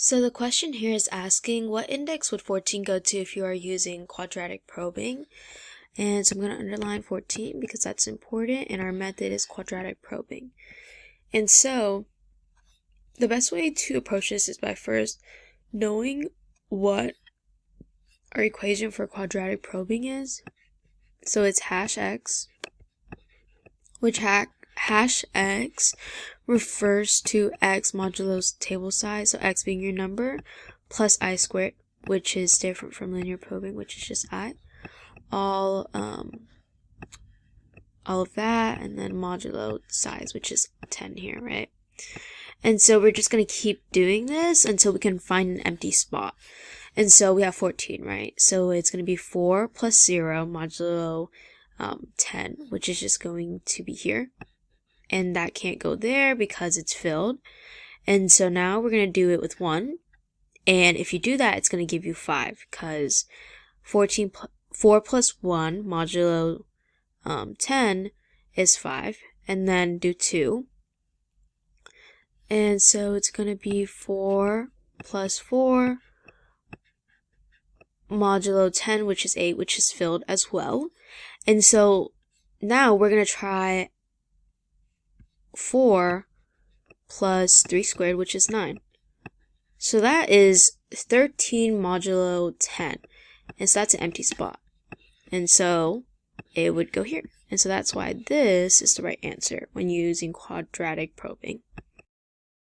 So the question here is asking what index would 14 go to if you are using quadratic probing? And so I'm going to underline 14 because that's important, and our method is quadratic probing. And so the best way to approach this is by first knowing what our equation for quadratic probing is. So it's hash x, which hash x refers to x modulo table size, so x being your number, plus I squared, which is different from linear probing, which is just I. All of that, and then modulo size, which is 10 here, right? And so we're just going to keep doing this until we can find an empty spot. And so we have 14, right? So it's going to be 4 plus 0 modulo 10, which is just going to be here. And that can't go there because it's filled. And so now we're going to do it with 1. And if you do that, it's going to give you 5 because 4 plus 1 modulo 10 is 5. And then do 2. And so it's going to be 4 plus 4 modulo 10, which is 8, which is filled as well. And so now we're going to try 4 plus 3 squared, which is 9. So that is 13 modulo 10. And so that's an empty spot. And so it would go here. And so that's why this is the right answer when using quadratic probing.